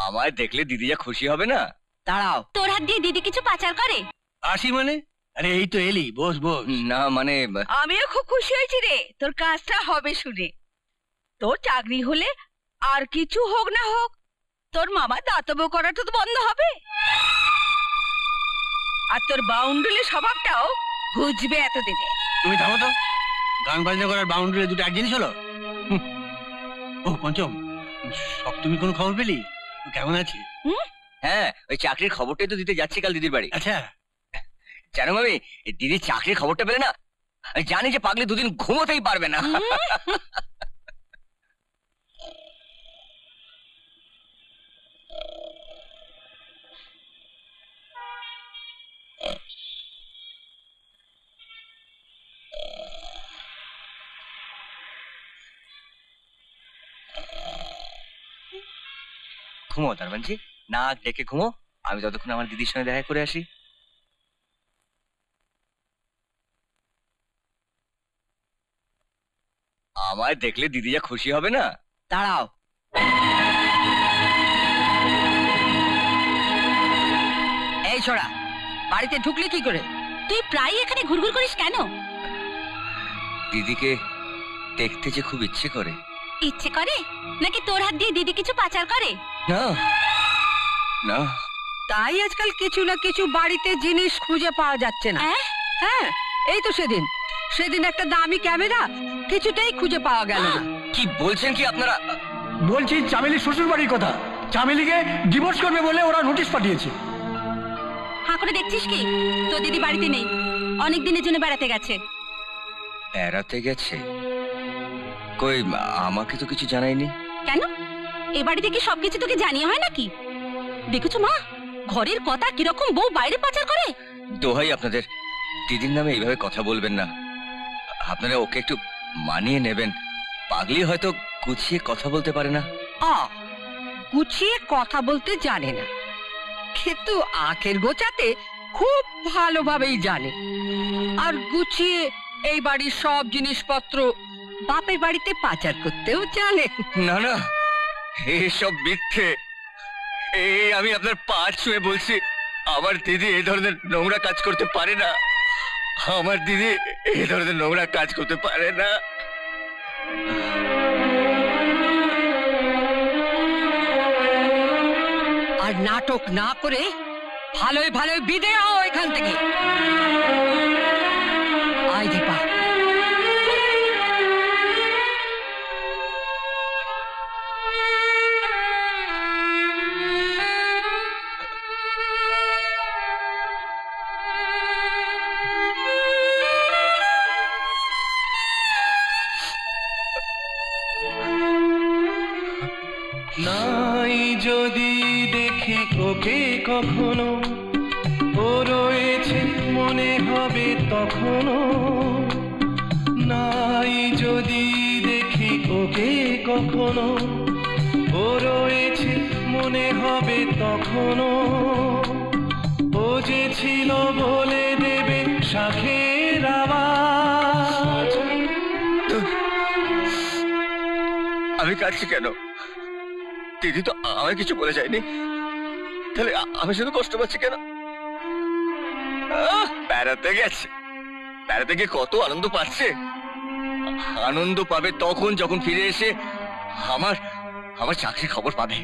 আমায় দেখলে দিদি যা খুশি হবে না। দাঁড়াও, তোর হাত দিয়ে দিদি কিছু পাচার করে? আসি মানে? আরে এই তো এলি, বস বস। না মানে আমিও খুব খুশি হয়েছি রে, তোর কাজটা হবে শুনে। তোর চাকরি হলে আর কিছু হোক না হোক, তোর মামা দাতব্য করাটা তো বন্ধ হবে, আর তোর বাউন্ডুলের স্বভাবটাও ঘুচবে এতদিনে। তুমি থামো তো, গান বাজনা করার বাউন্ডারি দুটো এক জিনিস হলো? ও পঞ্চম, তুমি কোনো খবর পেলি? কেমন আছে? হ্যাঁ, ওই চাকরির খবরটাই তো দিতে যাচ্ছি কাল দিদির বাড়ি। আচ্ছা জানো মামি, দিদির চাকরির খবরটা পেলে না আমি জানি যে পাগলি দুদিন ঘুমোতেই পারবে না। ঘুমো তারমানজি, নাক ডেকে ঘুমো, আমি ততক্ষণ আমার দিদির সঙ্গে দেখা করে আসি। আমায় দেখলে দিদি যা খুশি হবে না। দাঁড়াও, এই ছোড়া, বাড়িতে ঢুকলি কি করে? তুই প্রায় এখানে ঘুরঘুর করিস কেন? দিদিকে দেখতে যে খুব ইচ্ছে করে। ইচ্ছে করে নাকি তোর হাত দিয়ে দিদি কিছু পাচার করে? না না, তাই আজকাল কিছু না কিছু বাড়িতে জিনিস খুঁজে পাওয়া যাচ্ছে না। হ্যাঁ, এই তো সেদিন একটা দামি ক্যামেরা কিছুতেই খুঁজে পাওয়া গেল না। কি বলছেন কি আপনারা? বলছি চামেলির শ্বশুর বাড়ির কথা। চামেলিকে ডিভোর্স করবে বলে ওরা নোটিশ পাঠিয়েছে। হাঁ করে দেখছিস কি? তোর দিদি বাড়িতে নেই, অনেক দিনের জন্য বেড়াতে গেছে। বেড়াতে গেছে? কই, আমাকে তো কিছু জানায়নি। কেন? এ বাড়িতে কি সবকিছু তোকে জানিয়ে হয় নাকি? দেখেছো মা, ঘরের কথা কিরকম বউ বাইরে পাচার করে। দোহাই আপনাদের, দিদির নামে এইভাবে কথা বলবেন না। আপনারা ওকে একটু মানিয়ে নেবেন। পাগলি হয়তো গুছিয়ে কথা বলতে পারে না। গুছিয়ে কথা বলতে জানে না, কিন্তু আখের গোছাতে খুব ভালোভাবেই জানে। আর গুছিয়ে এই বাড়ির সব জিনিসপত্র বাপের বাড়িতে পাচার করতেও জানে। না না, এসব মিথ্যে। আমি আপনার পা ছুঁয়ে বলছি, আমার দিদি এই ধরনের নোংরা কাজ করতে পারে না। আমার দিদি এই ধরনের নোংরা কাজ করতে পারে না। আর নাটক না করে ভালোই ভালোই বিদায় হও এখান থেকে। আয় দীপা, নাই যদি দেখি ওকে কখনো, ও রয়েছে মনে হবে তখনো। নাই যদি দেখি ওকে কখনো, ও রয়েছে মনে হবে তখনো। ও যে ছিল বলে দেবে শাখের আওয়াজ। আমি কাঁদছি কেন? দিদি তো আমায় কিছু বলে যায়নি, তাহলে আমি শুধু কষ্ট পাচ্ছি কেন? বেড়াতে গেছে, বেড়াতে গিয়ে কত আনন্দ পাচ্ছে। আনন্দ পাবে তখন যখন ফিরে এসে আমার চাকরির খবর পাবে।